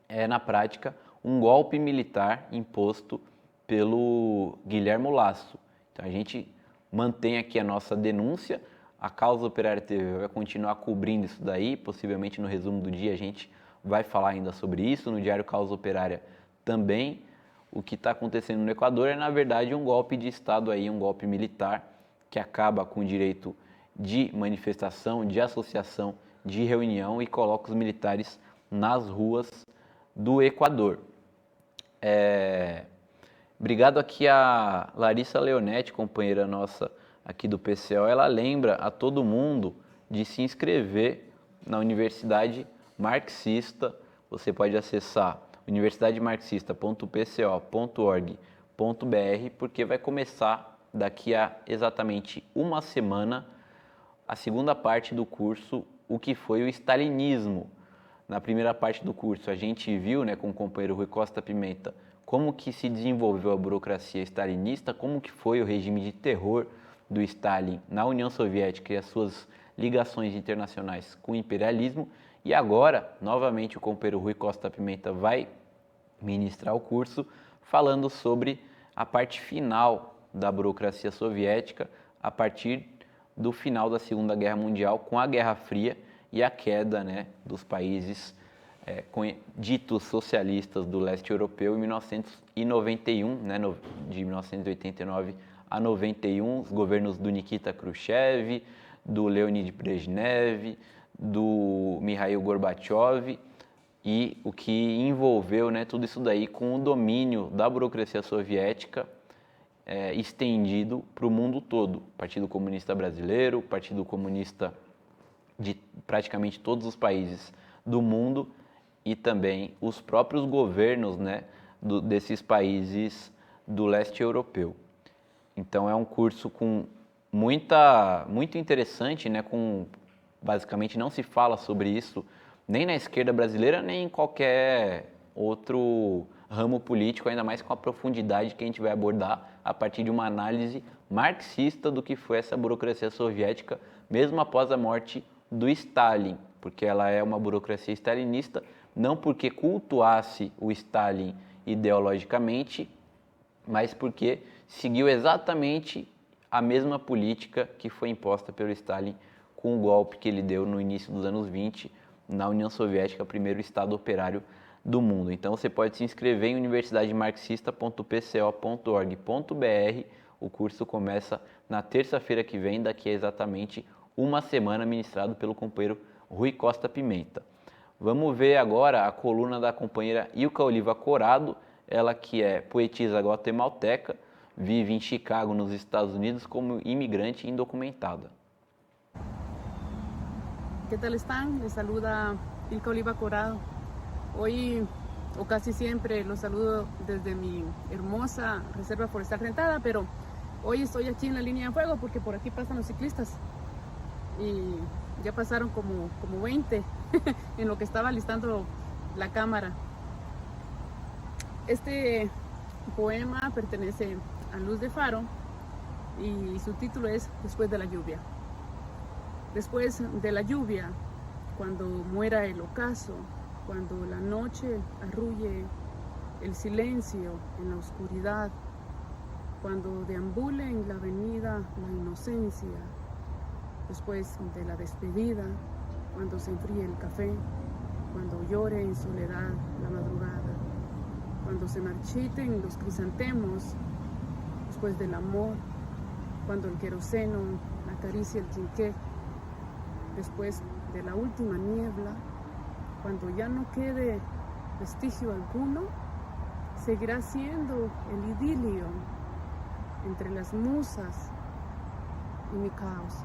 é, na prática, um golpe militar imposto pelo Guilherme Lasso. Então, a gente mantém aqui a nossa denúncia. A Causa Operária TV vai continuar cobrindo isso daí, possivelmente no resumo do dia a gente vai falar ainda sobre isso, no Diário Causa Operária também. O que está acontecendo no Equador é, na verdade, um golpe de Estado aí, um golpe militar que acaba com o direito de manifestação, de associação, de reunião e coloca os militares nas ruas do Equador. Obrigado aqui a Larissa Leonetti, companheira nossa aqui do PCO, ela lembra a todo mundo de se inscrever na Universidade Marxista. Você pode acessar universidademarxista.pco.org.br, porque vai começar daqui a exatamente uma semana a segunda parte do curso, o que foi o stalinismo. Na primeira parte do curso a gente viu, né, com o companheiro Rui Costa Pimenta, como que se desenvolveu a burocracia stalinista, como que foi o regime de terror do Stalin na União Soviética e as suas ligações internacionais com o imperialismo. E agora, novamente, o companheiro Rui Costa Pimenta vai ministrar o curso falando sobre a parte final da burocracia soviética a partir do final da Segunda Guerra Mundial, com a Guerra Fria e a queda, né, dos países ditos socialistas do leste europeu em 1991, né, de 1989 a 91, os governos do Nikita Khrushchev, do Leonid Brezhnev, do Mikhail Gorbachev, e o que envolveu, né, tudo isso daí com o domínio da burocracia soviética estendido para o mundo todo. O Partido Comunista Brasileiro, o Partido Comunista de praticamente todos os países do mundo e também os próprios governos, né, desses países do leste europeu. Então é um curso com muito interessante, né? Basicamente não se fala sobre isso nem na esquerda brasileira, nem em qualquer outro ramo político, ainda mais com a profundidade que a gente vai abordar a partir de uma análise marxista do que foi essa burocracia soviética, mesmo após a morte do Stalin, porque ela é uma burocracia stalinista, não porque cultuasse o Stalin ideologicamente, mas porque seguiu exatamente a mesma política que foi imposta pelo Stalin com o golpe que ele deu no início dos anos 20 na União Soviética, primeiro Estado operário do mundo. Então você pode se inscrever em universidademarxista.pco.org.br. O curso começa na terça-feira que vem, daqui a exatamente uma semana, ministrado pelo companheiro Rui Costa Pimenta. Vamos ver agora a coluna da companheira Ilka Oliva Corado, ela que é poetisa guatemalteca, vive em Chicago, nos Estados Unidos, como imigrante indocumentada. ¿Qué tal están? Les saluda Ilka Oliva Corado. Hoy, o casi siempre, los saludo desde mi hermosa reserva forestal rentada, pero hoy estoy aquí en la línea de fuego porque por aquí pasan los ciclistas y ya pasaron como 20 en lo que estaba listando la cámara. Este poema pertenece a Luz de Faro y su título es Después de la lluvia. Después de la lluvia, cuando muera el ocaso, cuando la noche arrulle el silencio en la oscuridad, cuando deambule en la avenida la inocencia, después de la despedida, cuando se enfríe el café, cuando llore en soledad la madrugada, cuando se marchiten los crisantemos, después del amor, cuando el queroseno acaricie el quinqué, después de la última niebla, cuando ya no quede vestigio alguno, seguirá siendo el idilio entre las musas y mi caos.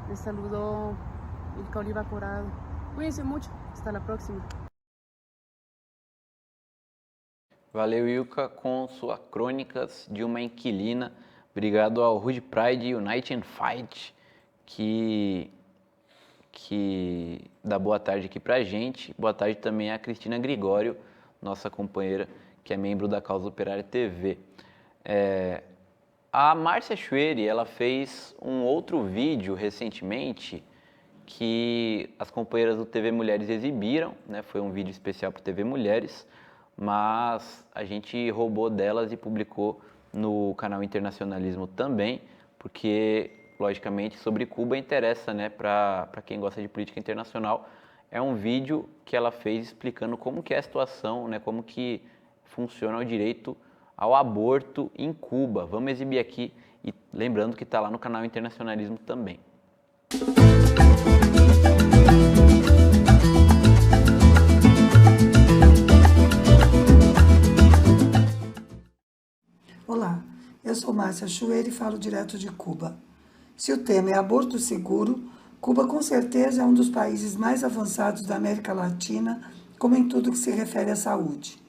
Les saludó Ilka Oliva Corado. Cuídense mucho, hasta la próxima. Valeu, Ilka, com suas crônicas de uma inquilina. Obrigado ao Rude Pride Unite and Fight, que dá boa tarde aqui pra gente. Boa tarde também a Cristina Gregório, nossa companheira, que é membro da Causa Operária TV. A Márcia Chueri, ela fez um outro vídeo recentemente que as companheiras do TV Mulheres exibiram, né? Foi um vídeo especial para TV Mulheres, mas a gente roubou delas e publicou no canal Internacionalismo também, porque logicamente sobre Cuba interessa, né, para quem gosta de política internacional. É um vídeo que ela fez explicando como que é a situação, né, como que funciona o direito ao aborto em Cuba. Vamos exibir aqui, e lembrando que está lá no canal Internacionalismo também. Olá, eu sou Márcia Chueri e falo direto de Cuba. Se o tema é aborto seguro, Cuba com certeza é um dos países mais avançados da América Latina, como em tudo que se refere à saúde.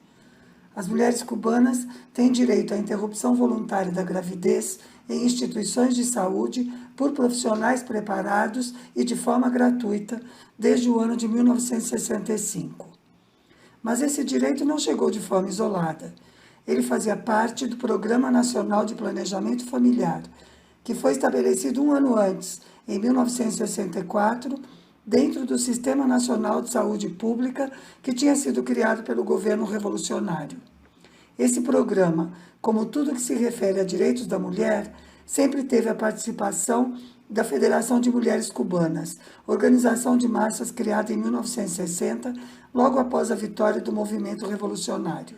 As mulheres cubanas têm direito à interrupção voluntária da gravidez em instituições de saúde por profissionais preparados e de forma gratuita desde o ano de 1965. Mas esse direito não chegou de forma isolada. Ele fazia parte do Programa Nacional de Planejamento Familiar, que foi estabelecido um ano antes, em 1964, dentro do Sistema Nacional de Saúde Pública, que tinha sido criado pelo governo revolucionário. Esse programa, como tudo que se refere a direitos da mulher, sempre teve a participação da Federação de Mulheres Cubanas, organização de massas criada em 1960, logo após a vitória do movimento revolucionário.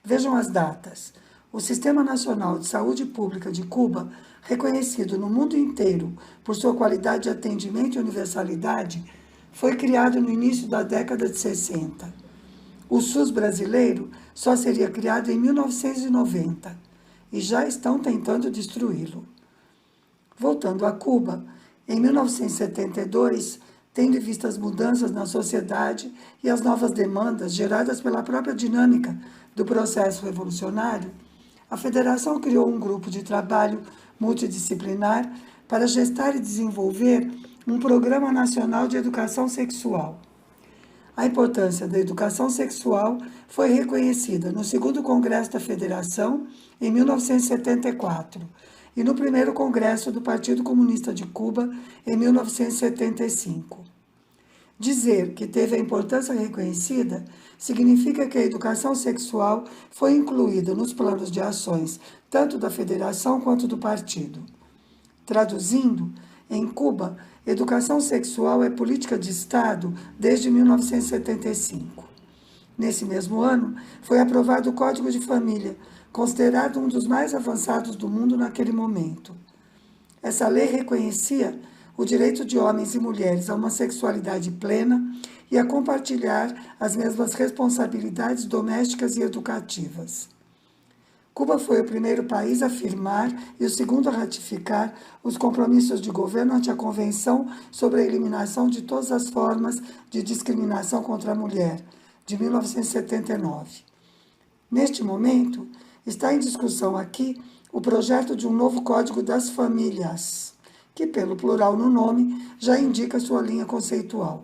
Vejam as datas. O Sistema Nacional de Saúde Pública de Cuba, reconhecido no mundo inteiro por sua qualidade de atendimento e universalidade, foi criado no início da década de 60. O SUS brasileiro só seria criado em 1990 e já estão tentando destruí-lo. Voltando a Cuba, em 1972, tendo em vista as mudanças na sociedade e as novas demandas geradas pela própria dinâmica do processo revolucionário, a Federação criou um grupo de trabalho multidisciplinar para gestar e desenvolver um Programa Nacional de Educação Sexual. A importância da educação sexual foi reconhecida no 2º Congresso da Federação, em 1974, e no 1º Congresso do Partido Comunista de Cuba, em 1975. Dizer que teve a importância reconhecida significa que a educação sexual foi incluída nos planos de ações tanto da Federação quanto do Partido. Traduzindo, em Cuba, educação sexual é política de Estado desde 1975. Nesse mesmo ano, foi aprovado o Código de Família, considerado um dos mais avançados do mundo naquele momento. Essa lei reconhecia o direito de homens e mulheres a uma sexualidade plena e a compartilhar as mesmas responsabilidades domésticas e educativas. Cuba foi o primeiro país a firmar e o segundo a ratificar os compromissos de governo ante a Convenção sobre a Eliminação de Todas as Formas de Discriminação contra a Mulher, de 1979. Neste momento, está em discussão aqui o projeto de um novo Código das Famílias, que, pelo plural no nome, já indica sua linha conceitual.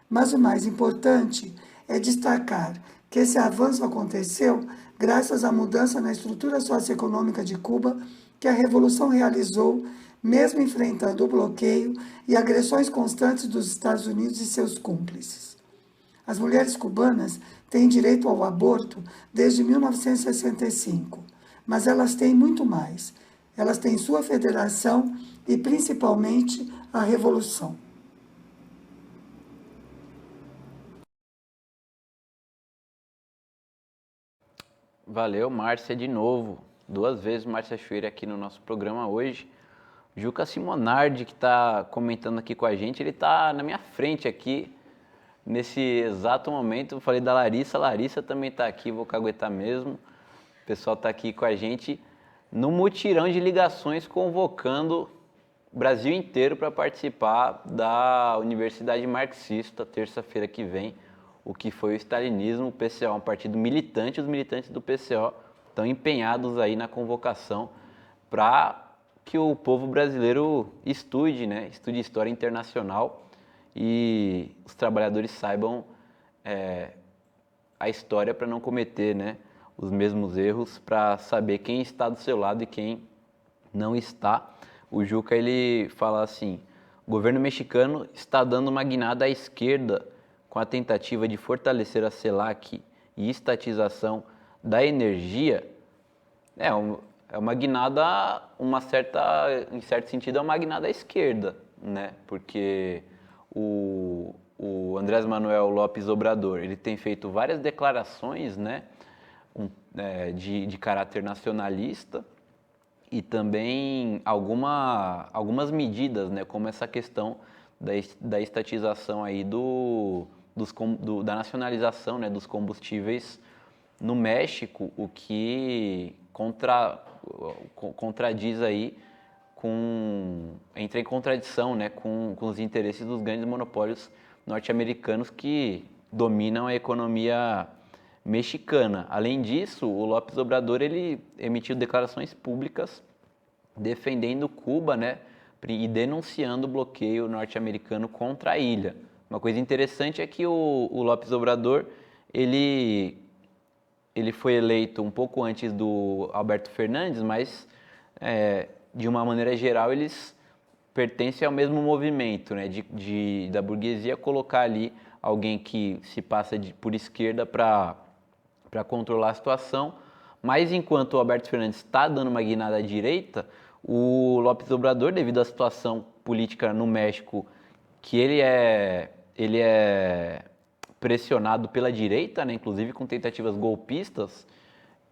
Mas o mais importante é destacar que esse avanço aconteceu graças à mudança na estrutura socioeconômica de Cuba que a Revolução realizou, mesmo enfrentando o bloqueio e agressões constantes dos Estados Unidos e seus cúmplices. As mulheres cubanas têm direito ao aborto desde 1965, mas elas têm muito mais. Elas têm sua federação e, principalmente, a Revolução. Valeu, Márcia, de novo. 2 vezes Márcia Chueira aqui no nosso programa hoje. Juca Simonardi, que está comentando aqui com a gente, ele está na minha frente aqui, nesse exato momento. Eu falei da Larissa também está aqui, vou caguetar mesmo. O pessoal está aqui com a gente no mutirão de ligações, convocando o Brasil inteiro para participar da Universidade Marxista, terça-feira que vem. O que foi o stalinismo, o PCO é um partido militante, os militantes do PCO estão empenhados aí na convocação para que o povo brasileiro estude, né? Estude história internacional e os trabalhadores saibam a história para não cometer, né, os mesmos erros, para saber quem está do seu lado e quem não está. O Juca, ele fala assim: o governo mexicano está dando uma guinada à esquerda com a tentativa de fortalecer a CELAC e estatização da energia. É uma guinada, em certo sentido, é uma guinada à esquerda, né? Porque o Andrés Manuel López Obrador, ele tem feito várias declarações, né, de caráter nacionalista e também algumas medidas, né, como essa questão da estatização aí da nacionalização, né, dos combustíveis no México, o que contradiz aí entra em contradição, né, com os interesses dos grandes monopólios norte-americanos que dominam a economia mexicana. Além disso, o López Obrador, ele emitiu declarações públicas defendendo Cuba, né, e denunciando o bloqueio norte-americano contra a ilha. Uma coisa interessante é que o López Obrador, ele foi eleito um pouco antes do Alberto Fernandes, mas de uma maneira geral eles pertencem ao mesmo movimento, né, da burguesia colocar ali alguém que se passa por esquerda para controlar a situação. Mas enquanto o Alberto Fernandes está dando uma guinada à direita, o López Obrador, devido à situação política no México, que ele é pressionado pela direita, né, inclusive com tentativas golpistas,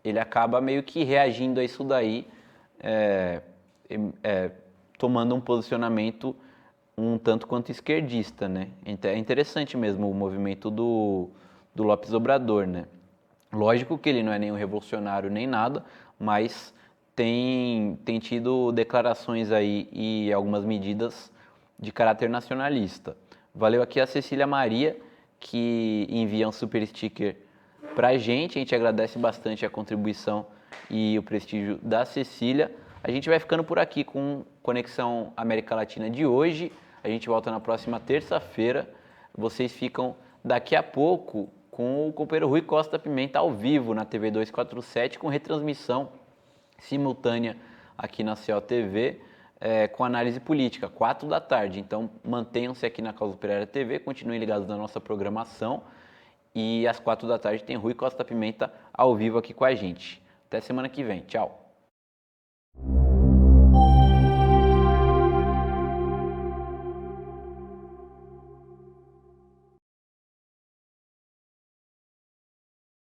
ele acaba meio que reagindo a isso daí, tomando um posicionamento um tanto quanto esquerdista, né? É interessante mesmo o movimento do López Obrador, né? Lógico que ele não é nenhum revolucionário nem nada, mas tem tido declarações aí e algumas medidas de caráter nacionalista. Valeu aqui a Cecília Maria, que envia um super sticker pra gente. A gente agradece bastante a contribuição e o prestígio da Cecília. A gente vai ficando por aqui com Conexão América Latina de hoje. A gente volta na próxima terça-feira. Vocês ficam daqui a pouco com o companheiro Rui Costa Pimenta ao vivo na TV 247, com retransmissão simultânea aqui na CO TV, com análise política, 4 da tarde. Então mantenham-se aqui na Carlos Pereira TV, continuem ligados na nossa programação e às 4 da tarde tem Rui Costa Pimenta ao vivo aqui com a gente. Até semana que vem. Tchau.